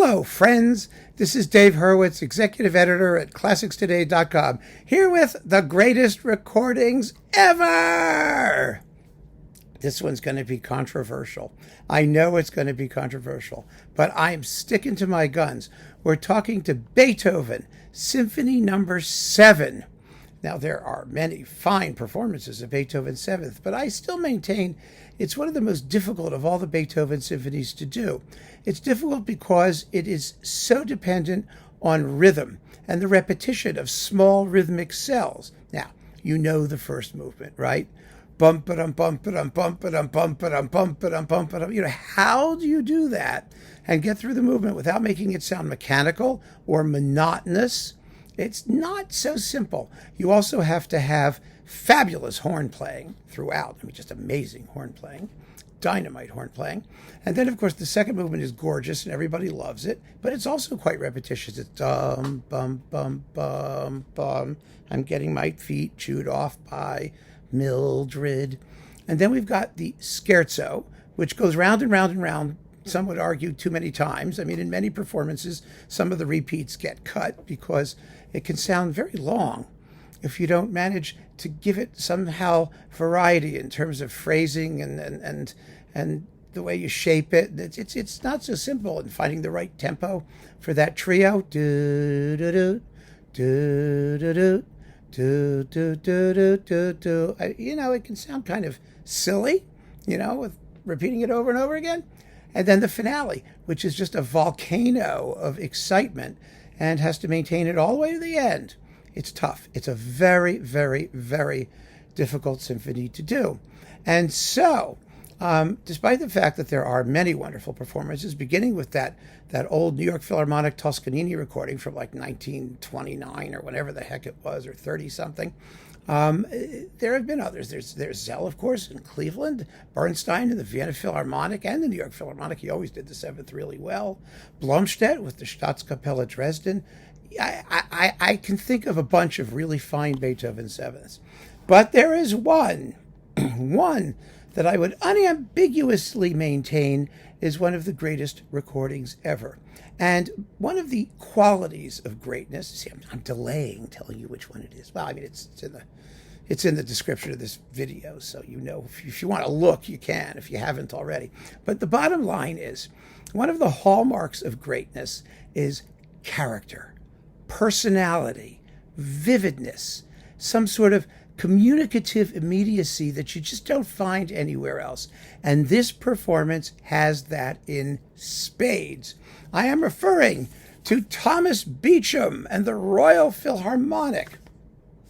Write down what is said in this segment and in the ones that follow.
Hello, friends. This is Dave Hurwitz, executive editor at ClassicsToday.com, here with the greatest recordings ever. This one's going to be controversial. I know it's going to be controversial, but I'm sticking to my guns. We're talking to Beethoven, Symphony number 7. Now, there are many fine performances of Beethoven's 7th, but I still maintain it's one of the most difficult of all the Beethoven symphonies to do. It's difficult because it is so dependent on rhythm and the repetition of small rhythmic cells. Now, you know the first movement, right? Bump ba dum bump ba dum bump ba dum bump ba dum bump ba dum bump ba dum. You know, how do you do that and get through the movement without making it sound mechanical or monotonous? It's not so simple. You also have to have fabulous horn playing throughout. I mean, just amazing horn playing, dynamite horn playing. And then, of course, the second movement is gorgeous and everybody loves it, but it's also quite repetitious. It's dum, bum, bum, bum, bum. I'm getting my feet chewed off by Mildred. And then we've got the scherzo, which goes round and round and round. Some would argue too many times. I mean, in many performances, some of the repeats get cut because it can sound very long if you don't manage to give it somehow variety in terms of phrasing and the way you shape it. It's not so simple in finding the right tempo for that trio. Do do do do do do do do do do do. You know, it can sound kind of silly, you know, with repeating it over and over again. And then the finale, which is just a volcano of excitement and has to maintain it all the way to the end. It's tough. It's a very, very, very difficult symphony to do. And so, despite the fact that there are many wonderful performances, beginning with that old New York Philharmonic Toscanini recording from like 1929 or whenever the heck it was, or 30-something, there have been others. There's Zell, of course, in Cleveland, Bernstein in the Vienna Philharmonic and the New York Philharmonic. He always did the 7th really well. Blomstedt with the Staatskapelle Dresden. I can think of a bunch of really fine Beethoven 7ths. But there is one that I would unambiguously maintain is one of the greatest recordings ever. And one of the qualities of greatness, see, I'm delaying telling you which one it is. Well, I mean, it's in the description of this video, so you know, if you want to look, you can, if you haven't already. But the bottom line is, one of the hallmarks of greatness is character, personality, vividness, some sort of communicative immediacy that you just don't find anywhere else. And this performance has that in spades. I am referring to Thomas Beecham and the Royal Philharmonic.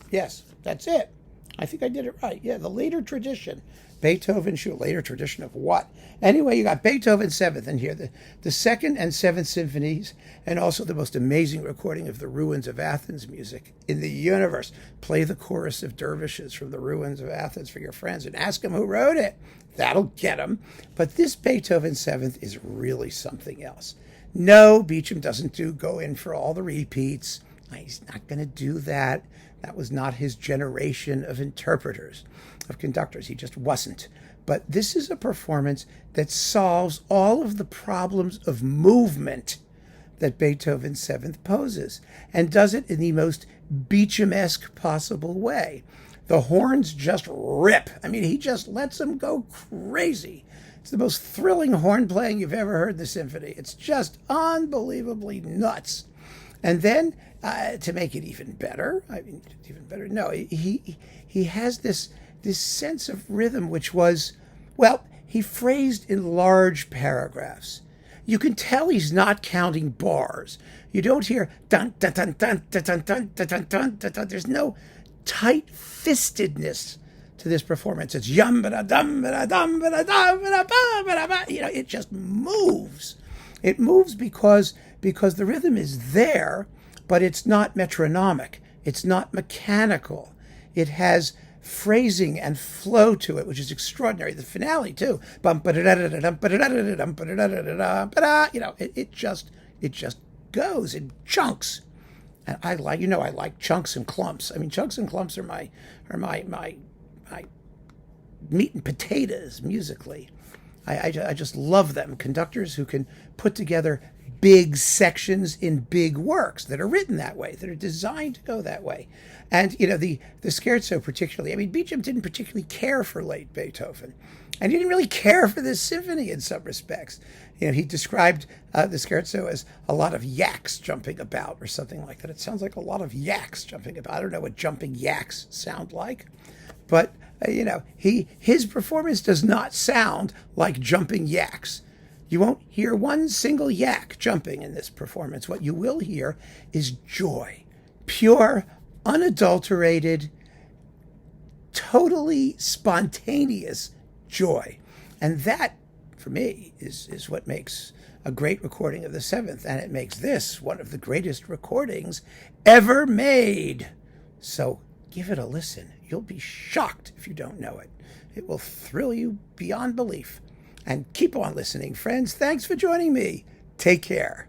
Yes, that's it. I think I did it right. Yeah, the later tradition. Beethoven, later tradition of what? Anyway, you got Beethoven's 7th in here, the 2nd and 7th symphonies, and also the most amazing recording of the Ruins of Athens music in the universe. Play the chorus of dervishes from the Ruins of Athens for your friends and ask them who wrote it. That'll get them. But this Beethoven 7th is really something else. No, Beecham doesn't go in for all the repeats. He's not going to do that. That was not his generation of interpreters, of conductors. He just wasn't. But this is a performance that solves all of the problems of movement that Beethoven's 7th poses, and does it in the most Beecham-esque possible way. The horns just rip. I mean, he just lets them go crazy. It's the most thrilling horn playing you've ever heard in the symphony. It's just unbelievably nuts. And then, to make it even better, he has this sense of rhythm, which was, well, he phrased in large paragraphs. You can tell he's not counting bars. You don't hear dun dun dun dun dun dun dun dun dun dun dun dun. There's no tight-fistedness to this performance. It's yum ba da dum ba da dum ba da dum ba da ba ba da ba. You know, it just moves. It moves because the rhythm is there, but it's not metronomic. It's not mechanical. It has phrasing and flow to it, which is extraordinary. The finale too. You know, it just goes in chunks. And I like chunks and clumps. I mean, chunks and clumps are my meat and potatoes musically. I just love them. Conductors who can put together big sections in big works that are written that way, that are designed to go that way. And, the scherzo particularly, I mean, Beecham didn't particularly care for late Beethoven. And he didn't really care for this symphony in some respects. He described the scherzo as a lot of yaks jumping about or something like that. It sounds like a lot of yaks jumping about. I don't know what jumping yaks sound like. But, his performance does not sound like jumping yaks. You won't hear one single yak jumping in this performance. What you will hear is joy, pure, unadulterated, totally spontaneous joy. And that, for me, is what makes a great recording of the Seventh. And it makes this one of the greatest recordings ever made. So give it a listen. You'll be shocked if you don't know it. It will thrill you beyond belief. And keep on listening, friends. Thanks for joining me. Take care.